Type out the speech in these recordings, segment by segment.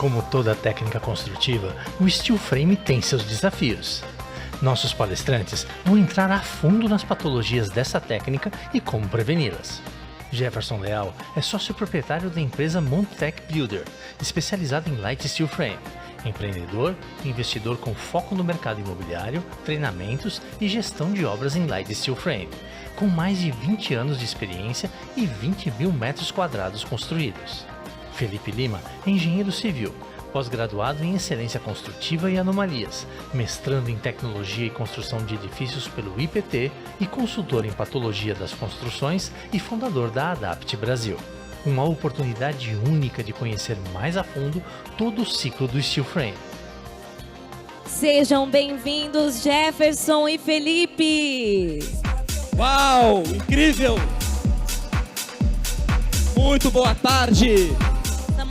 Como toda técnica construtiva, o steel frame tem seus desafios. Nossos palestrantes vão entrar a fundo nas patologias dessa técnica e como preveni-las. Jefferson Leal é sócio proprietário da empresa Montec Builder, especializada em light steel frame, empreendedor e investidor com foco no mercado imobiliário, treinamentos e gestão de obras em light steel frame, com mais de 20 anos de experiência e 20 mil metros quadrados construídos. Felipe Lima é engenheiro civil, pós-graduado em excelência construtiva e anomalias, mestrando em tecnologia e construção de edifícios pelo IPT e consultor em patologia das construções e fundador da Adapt Brasil. Uma oportunidade única de conhecer mais a fundo todo o ciclo do steel frame. Sejam bem-vindos, Jefferson e Felipe! Uau, incrível! Muito boa tarde!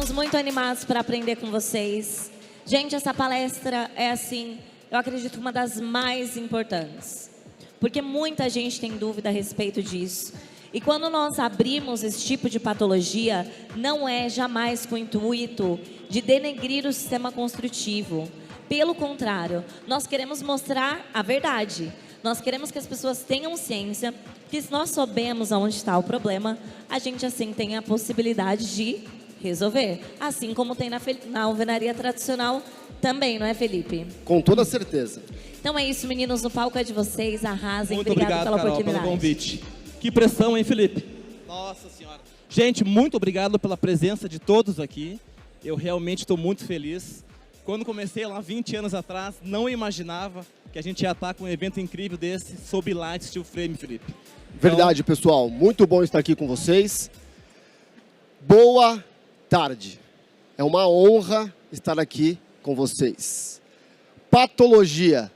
Estamos muito animados para aprender com vocês. Gente, essa palestra é assim, eu acredito, uma das mais importantes. Porque muita gente tem dúvida a respeito disso. E quando nós abrimos esse tipo de patologia, não é jamais com o intuito de denegrir o sistema construtivo. Pelo contrário, nós queremos mostrar a verdade. Nós queremos que as pessoas tenham ciência que se nós soubermos onde está o problema, a gente assim tem a possibilidade de resolver. Assim como tem na alvenaria tradicional também, não é, Felipe? Com toda certeza. Então é isso, meninos, o palco é de vocês, arrasem. Muito obrigado pela Carol, oportunidade. pelo convite. Que pressão, hein, Felipe? Nossa Senhora. Gente, muito obrigado pela presença de todos aqui. Eu realmente estou muito feliz. Quando comecei lá 20 anos atrás, não imaginava que a gente ia estar com um evento incrível desse sobre light steel frame, Felipe. Então... Verdade, pessoal. Muito bom estar aqui com vocês. Boa tarde. É uma honra estar aqui com vocês. Patologia.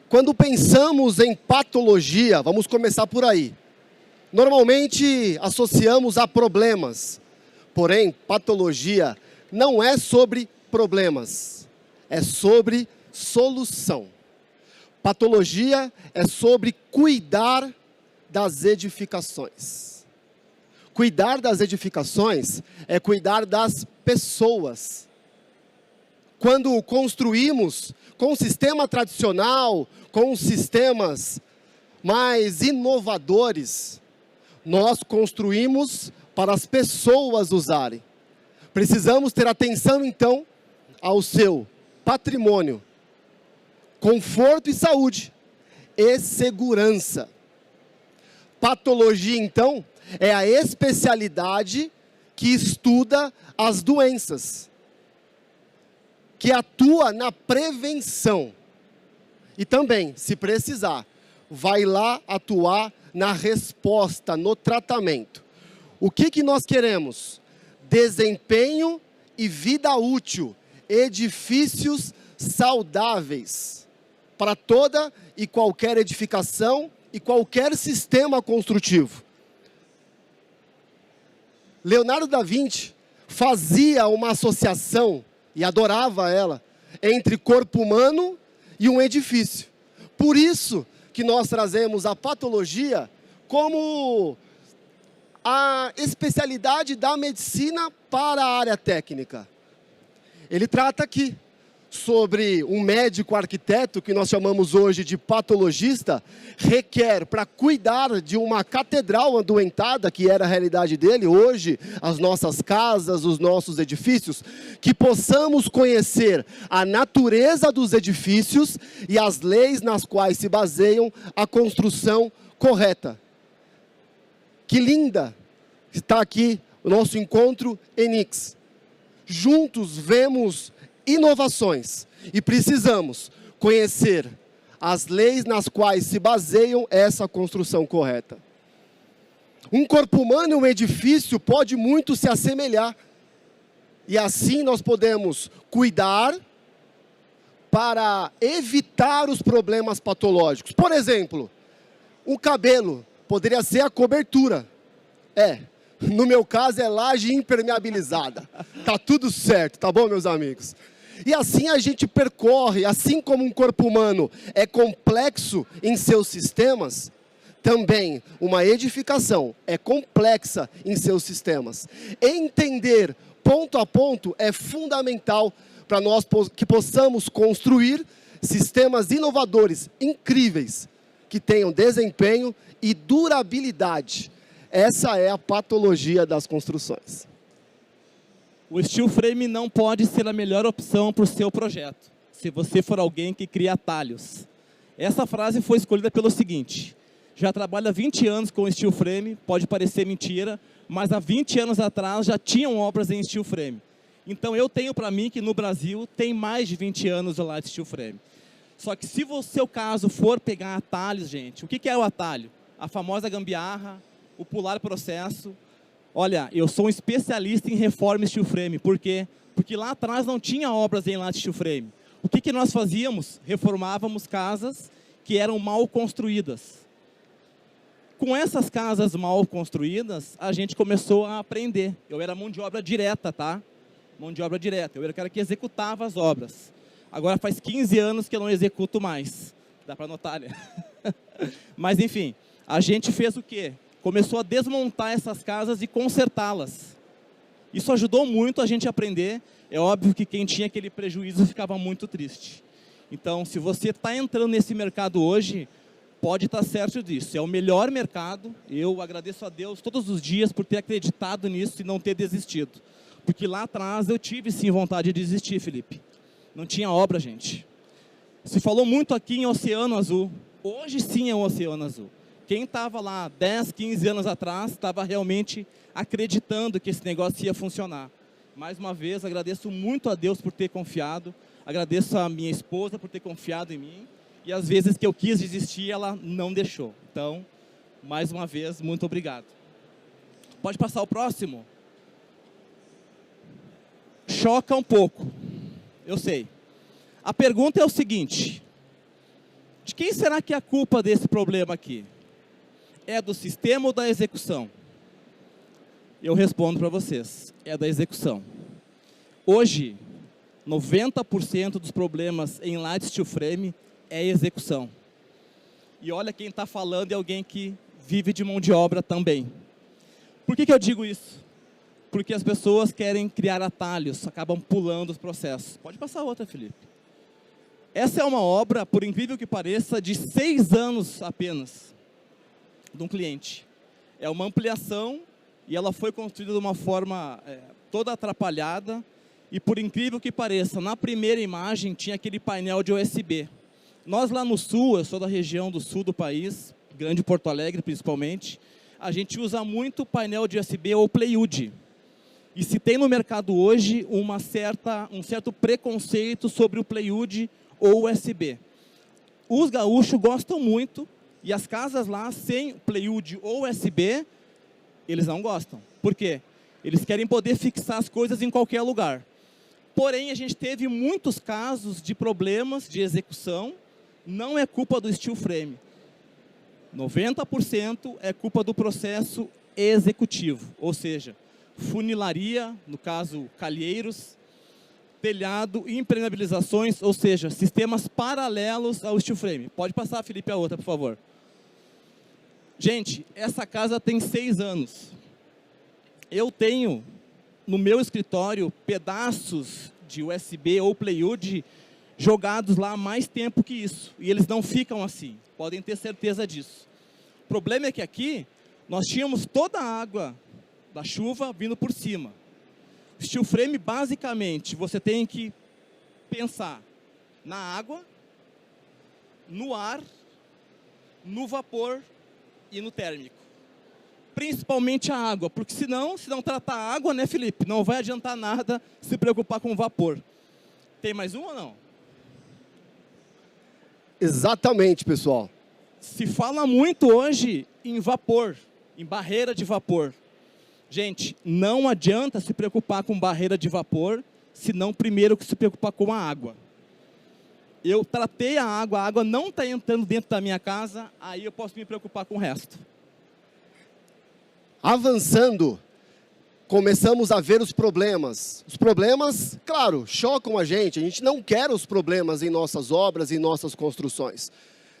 Quando pensamos em patologia, vamos começar por aí. Normalmente associamos a problemas. Porém, patologia não é sobre problemas. É sobre solução. Patologia é sobre cuidar das edificações. Cuidar das edificações é cuidar das pessoas. Quando construímos com um sistema tradicional, com sistemas mais inovadores, nós construímos para as pessoas usarem. Precisamos ter atenção, então, ao seu patrimônio, conforto e saúde, e segurança. Patologia, então, é a especialidade que estuda as doenças, que atua na prevenção. E também, se precisar, vai lá atuar na resposta, no tratamento. O que nós queremos? Desempenho e vida útil, edifícios saudáveis para toda e qualquer edificação e qualquer sistema construtivo. Leonardo da Vinci fazia uma associação, e adorava ela, entre corpo humano e um edifício. Por isso que nós trazemos a patologia como a especialidade da medicina para a área técnica. Ele trata aqui sobre um médico arquiteto, que nós chamamos hoje de patologista, requer para cuidar de uma catedral adoentada, que era a realidade dele, hoje, as nossas casas, os nossos edifícios, que possamos conhecer a natureza dos edifícios e as leis nas quais se baseiam a construção correta. Que linda está aqui o nosso encontro Enix. Juntos vemos inovações e precisamos conhecer as leis nas quais se baseiam essa construção correta. Um corpo humano e um edifício pode muito se assemelhar. E assim nós podemos cuidar para evitar os problemas patológicos. Por exemplo, o cabelo poderia ser a cobertura. No meu caso é laje impermeabilizada. Tá tudo certo, tá bom, meus amigos? E assim a gente percorre, assim como um corpo humano é complexo em seus sistemas, também uma edificação é complexa em seus sistemas. Entender ponto a ponto é fundamental para nós que possamos construir sistemas inovadores, incríveis, que tenham desempenho e durabilidade. Essa é a patologia das construções. O steel frame não pode ser a melhor opção para o seu projeto, se você for alguém que cria atalhos. Essa frase foi escolhida pelo seguinte: já trabalho há 20 anos com steel frame, pode parecer mentira, mas há 20 anos atrás já tinham obras em steel frame. Então eu tenho para mim que no Brasil tem mais de 20 anos lá de steel frame. Só que se o seu caso for pegar atalhos, gente, o que é o atalho? A famosa gambiarra, o pular processo. Olha, eu sou um especialista em reforma steel frame. Por quê? Porque lá atrás não tinha obras em latte steel frame. O que nós fazíamos? Reformávamos casas que eram mal construídas. Com essas casas mal construídas, a gente começou a aprender. Eu era mão de obra direta, tá? Mão de obra direta. Eu era o cara que executava as obras. Agora faz 15 anos que eu não executo mais. Dá para notar, né? Mas, enfim, a gente fez o quê? Começou a desmontar essas casas e consertá-las. Isso ajudou muito a gente a aprender. É óbvio que quem tinha aquele prejuízo ficava muito triste. Então, se você está entrando nesse mercado hoje, pode estar certo disso. É o melhor mercado. Eu agradeço a Deus todos os dias por ter acreditado nisso e não ter desistido. Porque lá atrás eu tive sim vontade de desistir, Felipe. Não tinha obra, gente. Se falou muito aqui em Oceano Azul. Hoje sim é um Oceano Azul. Quem estava lá 10, 15 anos atrás estava realmente acreditando que esse negócio ia funcionar. Mais uma vez, agradeço muito a Deus por ter confiado. Agradeço a minha esposa por ter confiado em mim. E às vezes que eu quis desistir, ela não deixou. Então, mais uma vez, muito obrigado. Pode passar o próximo? Choca um pouco. Eu sei. A pergunta é o seguinte: de quem será que é a culpa desse problema aqui? É do sistema ou da execução? Eu respondo para vocês, é da execução. Hoje, 90% dos problemas em light steel frame é execução. E olha, quem está falando é alguém que vive de mão de obra também. Por que eu digo isso? Porque as pessoas querem criar atalhos, acabam pulando os processos. Pode passar outra, Felipe. Essa é uma obra, por incrível que pareça, de 6 anos apenas, de um cliente. É uma ampliação e ela foi construída de uma forma toda atrapalhada. E por incrível que pareça, na primeira imagem tinha aquele painel de USB. Nós lá no sul, eu sou da região do sul do país, Grande Porto Alegre principalmente, a gente usa muito painel de USB ou plywood. E se tem no mercado hoje um certo preconceito sobre o plywood ou USB. Os gaúchos gostam muito, e as casas lá sem plywood ou USB, eles não gostam. Por quê? Eles querem poder fixar as coisas em qualquer lugar. Porém, a gente teve muitos casos de problemas de execução, não é culpa do steel frame. 90% é culpa do processo executivo, ou seja, funilaria, no caso calheiros, telhado, impermeabilizações, ou seja, sistemas paralelos ao steel frame. Pode passar, Felipe, a outra, por favor. Gente, essa casa tem 6 anos. Eu tenho no meu escritório pedaços de USB ou plywood jogados lá há mais tempo que isso. E eles não ficam assim, podem ter certeza disso. O problema é que aqui nós tínhamos toda a água da chuva vindo por cima. O steel frame, basicamente, você tem que pensar na água, no ar, no vapor e no térmico. Principalmente a água, porque se não tratar a água, né, Felipe? Não vai adiantar nada se preocupar com o vapor. Tem mais um ou não? Exatamente, pessoal. Se fala muito hoje em vapor, em barreira de vapor. Gente, não adianta se preocupar com barreira de vapor, senão primeiro que se preocupar com a água. Eu tratei a água não está entrando dentro da minha casa, aí eu posso me preocupar com o resto. Avançando, começamos a ver os problemas. Os problemas, claro, chocam a gente não quer os problemas em nossas obras, em nossas construções.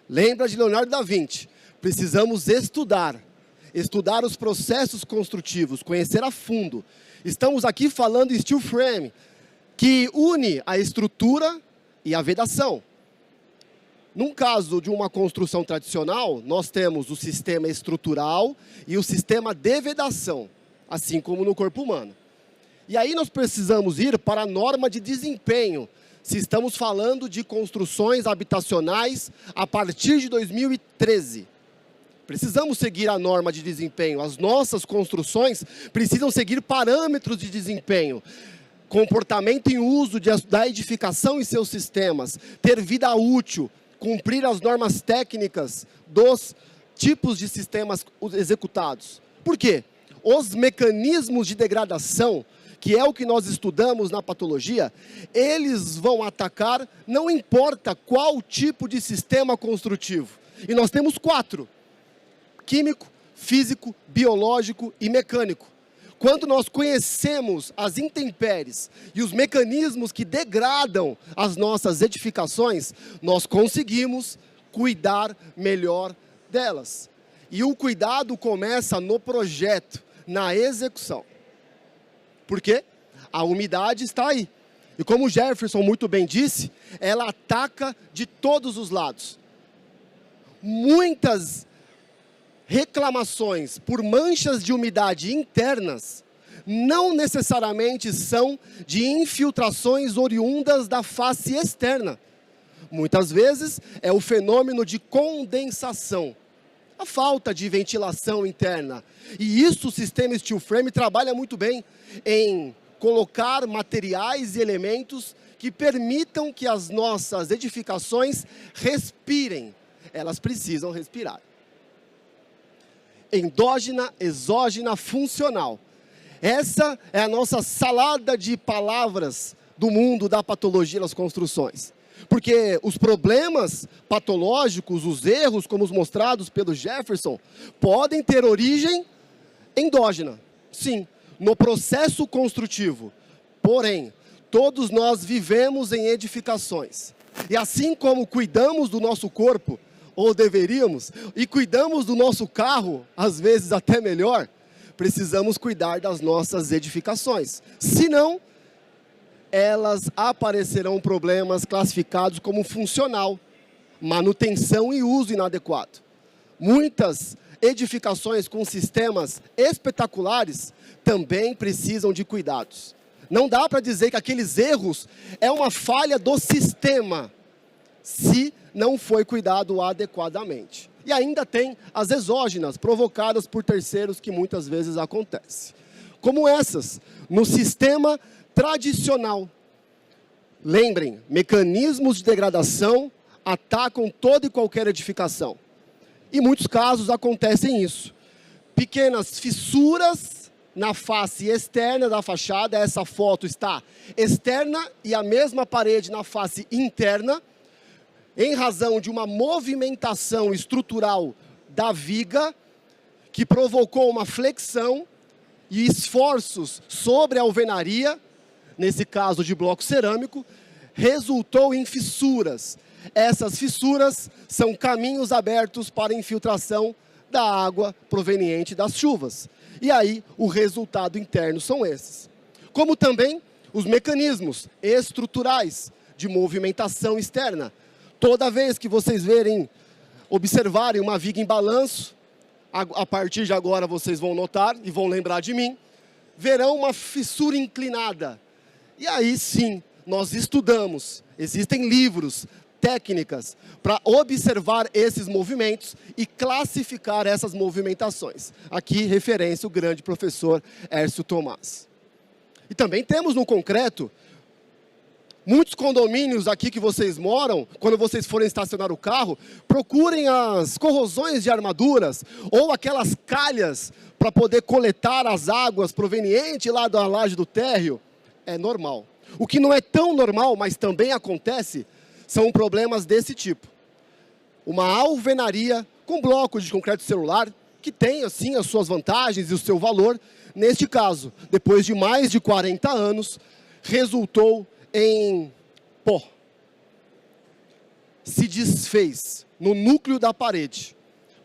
Lembra de Leonardo da Vinci, precisamos estudar. estudar os processos construtivos, conhecer a fundo. Estamos aqui falando em steel frame, que une a estrutura e a vedação. Num caso de uma construção tradicional, nós temos o sistema estrutural e o sistema de vedação, assim como no corpo humano. E aí nós precisamos ir para a norma de desempenho, se estamos falando de construções habitacionais a partir de 2013. Precisamos seguir a norma de desempenho. As nossas construções precisam seguir parâmetros de desempenho. Comportamento em uso da edificação e seus sistemas, ter vida útil, cumprir as normas técnicas dos tipos de sistemas executados. Por quê? Os mecanismos de degradação, que é o que nós estudamos na patologia, eles vão atacar, não importa qual tipo de sistema construtivo. E nós temos 4: químico, físico, biológico e mecânico. Quando nós conhecemos as intempéries e os mecanismos que degradam as nossas edificações, nós conseguimos cuidar melhor delas. E o cuidado começa no projeto, na execução. Por quê? A umidade está aí. E como o Jefferson muito bem disse, ela ataca de todos os lados. Muitas reclamações por manchas de umidade internas não necessariamente são de infiltrações oriundas da face externa. Muitas vezes é o fenômeno de condensação, a falta de ventilação interna. E isso o sistema steel frame trabalha muito bem em colocar materiais e elementos que permitam que as nossas edificações respirem. Elas precisam respirar. Endógena, exógena, funcional. Essa é a nossa salada de palavras do mundo da patologia das construções. Porque os problemas patológicos, os erros, como os mostrados pelo Jefferson, podem ter origem endógena, sim, no processo construtivo. Porém, todos nós vivemos em edificações. E assim como cuidamos do nosso corpo, ou deveríamos, e cuidamos do nosso carro, às vezes até melhor, precisamos cuidar das nossas edificações. Senão, elas aparecerão problemas classificados como funcional, manutenção e uso inadequado. Muitas edificações com sistemas espetaculares também precisam de cuidados. Não dá para dizer que aqueles erros é uma falha do sistema, se não foi cuidado adequadamente. E ainda tem as exógenas, provocadas por terceiros, que muitas vezes acontece. Como essas, no sistema tradicional. Lembrem, mecanismos de degradação atacam toda e qualquer edificação. Em muitos casos acontecem isso. Pequenas fissuras na face externa da fachada, essa foto está externa e a mesma parede na face interna, em razão de uma movimentação estrutural da viga, que provocou uma flexão e esforços sobre a alvenaria, nesse caso de bloco cerâmico, resultou em fissuras. Essas fissuras são caminhos abertos para infiltração da água proveniente das chuvas. E aí, o resultado interno são esses. Como também os mecanismos estruturais de movimentação externa. Toda vez que vocês observarem uma viga em balanço, a partir de agora vocês vão notar e vão lembrar de mim, verão uma fissura inclinada. E aí sim, nós estudamos, existem livros, técnicas, para observar esses movimentos e classificar essas movimentações. Aqui, referência, o grande professor Hércio Tomás. E também temos no concreto, muitos condomínios aqui que vocês moram, quando vocês forem estacionar o carro, procurem as corrosões de armaduras ou aquelas calhas para poder coletar as águas provenientes lá da laje do térreo. É normal. O que não é tão normal, mas também acontece, são problemas desse tipo. Uma alvenaria com blocos de concreto celular, que tem, assim, as suas vantagens e o seu valor. Neste caso, depois de mais de 40 anos, resultou em pó. Se desfez no núcleo da parede.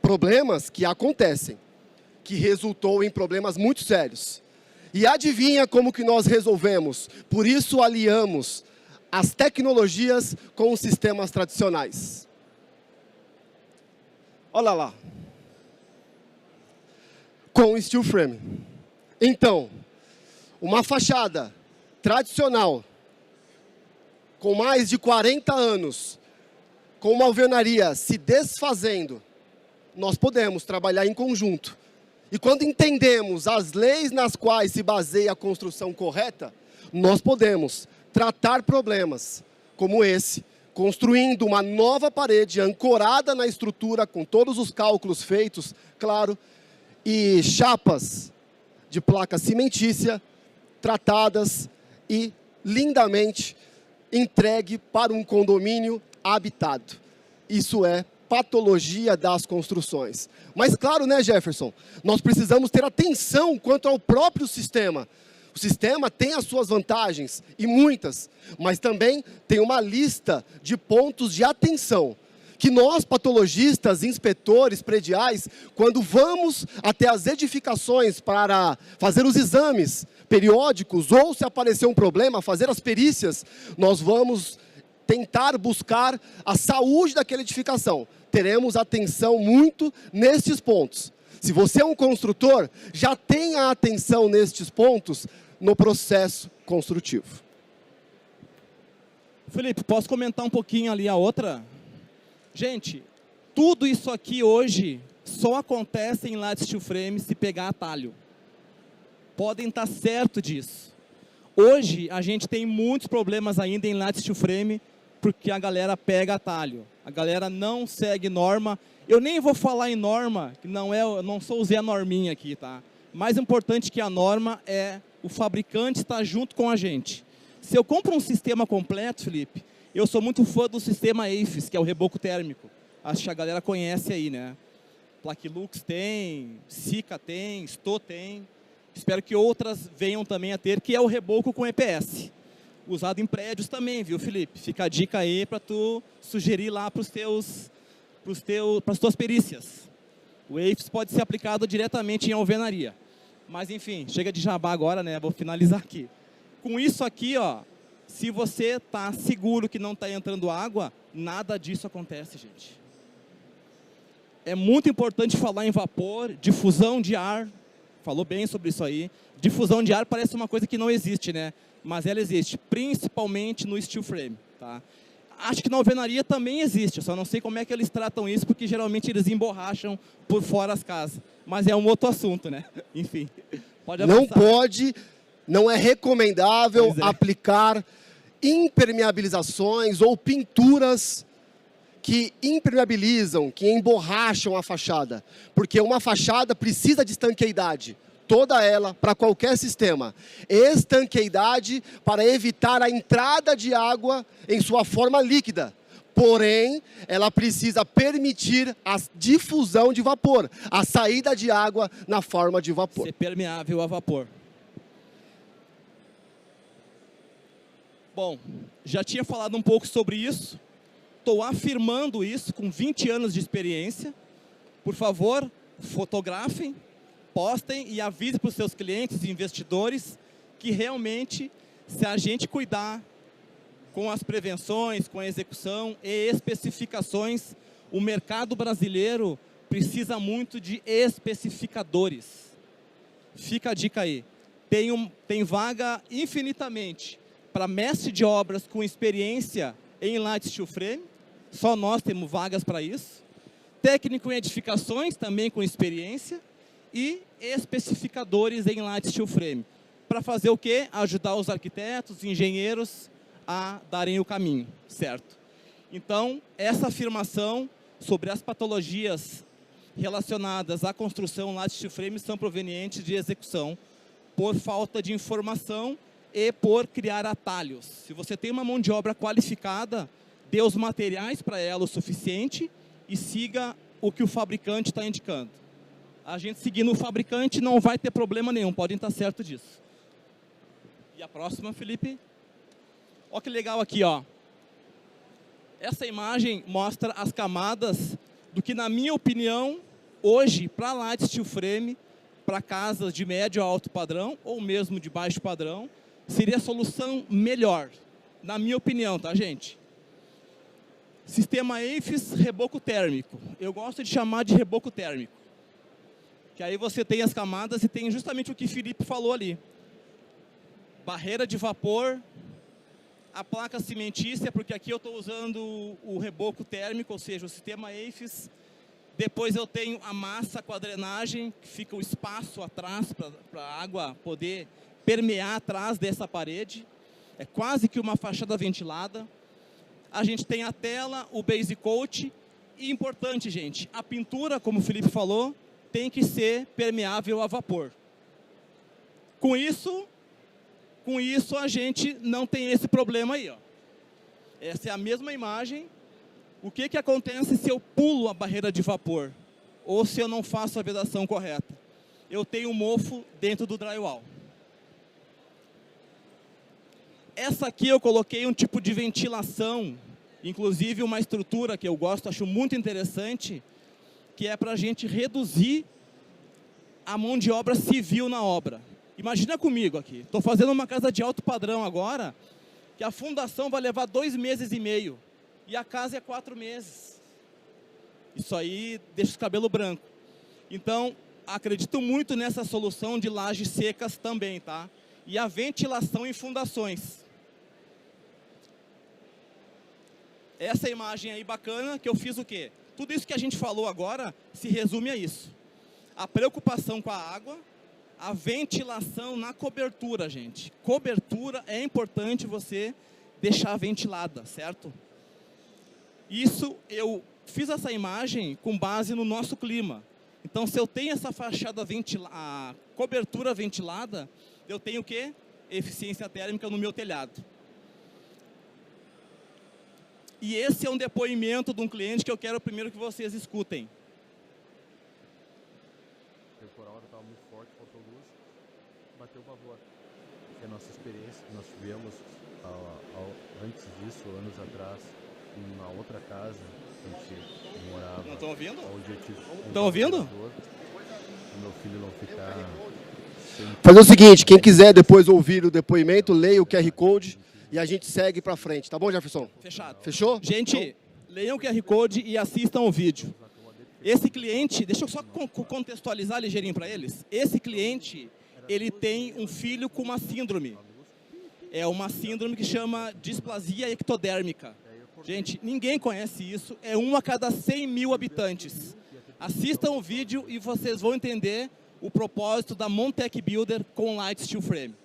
Problemas que acontecem, que resultou em problemas muito sérios. E adivinha como que nós resolvemos? Por isso aliamos as tecnologias com os sistemas tradicionais. Olha lá. Com o steel frame. Então, uma fachada tradicional, com mais de 40 anos, com uma alvenaria se desfazendo, nós podemos trabalhar em conjunto. E quando entendemos as leis nas quais se baseia a construção correta, nós podemos tratar problemas como esse, construindo uma nova parede ancorada na estrutura, com todos os cálculos feitos, claro, e chapas de placa cimentícia tratadas e lindamente entregue para um condomínio habitado. Isso é patologia das construções. Mas claro, né, Jefferson, nós precisamos ter atenção quanto ao próprio sistema. O sistema tem as suas vantagens, e muitas, mas também tem uma lista de pontos de atenção, que nós, patologistas, inspetores prediais, quando vamos até as edificações para fazer os exames periódicos, ou se aparecer um problema, fazer as perícias, nós vamos tentar buscar a saúde daquela edificação. Teremos atenção muito nestes pontos. Se você é um construtor, já tenha atenção nestes pontos no processo construtivo. Felipe, posso comentar um pouquinho ali a outra? Gente, tudo isso aqui hoje só acontece em light steel frame se pegar atalho. Podem estar certo disso. Hoje a gente tem muitos problemas ainda em light steel frame porque a galera pega atalho. A galera não segue norma. Eu nem vou falar em norma, que eu não sou o Zé Norminha aqui, tá? Mais importante que a norma é o fabricante estar junto com a gente. Se eu compro um sistema completo, Felipe, eu sou muito fã do sistema AFES, que é o reboco térmico. Acho que a galera conhece aí, né? Plaquilux tem, Sika tem, Sto tem. Espero que outras venham também a ter, que é o reboco com EPS. Usado em prédios também, viu, Felipe? Fica a dica aí para tu sugerir lá para as tuas perícias. O AFES pode ser aplicado diretamente em alvenaria. Mas, enfim, chega de jabá agora, né? Vou finalizar aqui. Com isso aqui, ó, se você está seguro que não está entrando água, nada disso acontece, gente. É muito importante falar em vapor, difusão de ar. Falou bem sobre isso aí. Difusão de ar parece uma coisa que não existe, né? Mas ela existe, principalmente no steel frame, tá? Acho que na alvenaria também existe, eu só não sei como é que eles tratam isso, porque geralmente eles emborracham por fora as casas. Mas é um outro assunto, né? Enfim, pode avançar. Não pode, não é recomendável aplicar impermeabilizações ou pinturas que impermeabilizam, que emborracham a fachada. Porque uma fachada precisa de estanqueidade. Toda ela, para qualquer sistema. Estanqueidade para evitar a entrada de água em sua forma líquida. Porém, ela precisa permitir a difusão de vapor, a saída de água na forma de vapor. Ser permeável a vapor. Bom, já tinha falado um pouco sobre isso. Estou afirmando isso com 20 anos de experiência. Por favor, fotografem, postem e avisem para os seus clientes e investidores que realmente, se a gente cuidar com as prevenções, com a execução e especificações, o mercado brasileiro precisa muito de especificadores. Fica a dica aí. Tem vaga infinitamente para mestre de obras com experiência em light steel frame. Só nós temos vagas para isso. Técnico em edificações, também com experiência. E especificadores em light steel frame. Para fazer o quê? Ajudar os arquitetos, engenheiros a darem o caminho, certo? Então, essa afirmação sobre as patologias relacionadas à construção light steel frame são provenientes de execução por falta de informação e por criar atalhos. Se você tem uma mão de obra qualificada, dê os materiais para ela o suficiente e siga o que o fabricante está indicando. A gente seguindo o fabricante não vai ter problema nenhum, podem estar certo disso. E a próxima, Felipe? Olha que legal aqui, ó. Essa imagem mostra as camadas do que, na minha opinião, hoje, para light steel frame, para casas de médio a alto padrão, ou mesmo de baixo padrão, seria a solução melhor, na minha opinião, tá, gente? Sistema EIFS reboco térmico. Eu gosto de chamar de reboco térmico. Que aí você tem as camadas e tem justamente o que o Felipe falou ali. Barreira de vapor, a placa cimentícia, porque aqui eu estou usando o reboco térmico, ou seja, o sistema EIFS. Depois eu tenho a massa com a drenagem, que fica o espaço atrás para a água poder permear atrás dessa parede. É quase que uma fachada ventilada. A gente tem a tela, o base coat. E importante, gente, a pintura, como o Felipe falou, tem que ser permeável a vapor. Com isso a gente não tem esse problema aí, ó. Essa é a mesma imagem. O que acontece se eu pulo a barreira de vapor? Ou se eu não faço a vedação correta? Eu tenho um mofo dentro do drywall. Essa aqui eu coloquei um tipo de ventilação, inclusive uma estrutura que eu gosto, acho muito interessante, que é para a gente reduzir a mão de obra civil na obra. Imagina comigo aqui, estou fazendo uma casa de alto padrão agora, que a fundação vai levar 2 meses e meio, e a casa é 4 meses. Isso aí deixa o cabelo branco. Então, acredito muito nessa solução de lajes secas também, tá? E a ventilação em fundações. Essa imagem aí bacana, que eu fiz o quê? Tudo isso que a gente falou agora se resume a isso. A preocupação com a água, a ventilação na cobertura, gente. Cobertura é importante você deixar ventilada, certo? Isso, eu fiz essa imagem com base no nosso clima. Então, se eu tenho essa fachada a cobertura ventilada, eu tenho o quê? Eficiência térmica no meu telhado. E esse é um depoimento de um cliente que eu quero primeiro que vocês escutem. O temporal estava muito forte, faltou luz, bateu o pavor. É a nossa experiência que nós tivemos antes disso, anos atrás, numa outra casa que a gente morava. Não estão ouvindo? Onde eu tive Estão ouvindo? O meu filho não ficar sem... Fazer o seguinte, quem quiser depois ouvir o depoimento, leia o QR Code e a gente segue para frente. Tá bom, Jefferson? Fechado. Fechou? Gente, leiam o QR Code e assistam o vídeo. Esse cliente, deixa eu só contextualizar ligeirinho para eles. Esse cliente, ele tem um filho com uma síndrome. É uma síndrome que chama displasia ectodérmica. Gente, ninguém conhece isso. É 1 a cada 100 mil habitantes. Assistam o vídeo e vocês vão entender o propósito da Montec Builder com Light Steel Frame.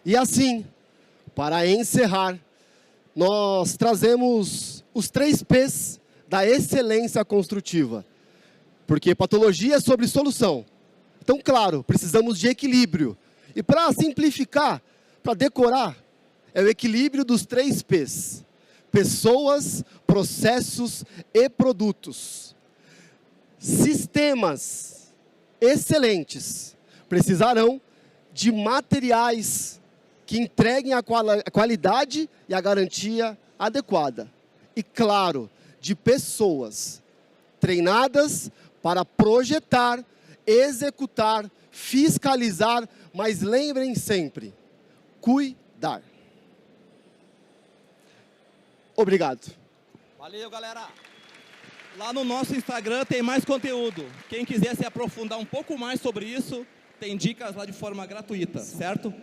E assim, para encerrar, nós trazemos os 3 P's da excelência construtiva. Porque patologia é sobre solução. Então, claro, precisamos de equilíbrio. E para simplificar, para decorar, é o equilíbrio dos 3 P's. Pessoas, processos e produtos. Sistemas excelentes precisarão de materiais que entreguem a qualidade e a garantia adequada. E, claro, de pessoas treinadas para projetar, executar, fiscalizar, mas lembrem sempre, cuidar. Obrigado. Valeu, galera. Lá no nosso Instagram tem mais conteúdo. Quem quiser se aprofundar um pouco mais sobre isso, tem dicas lá de forma gratuita, certo?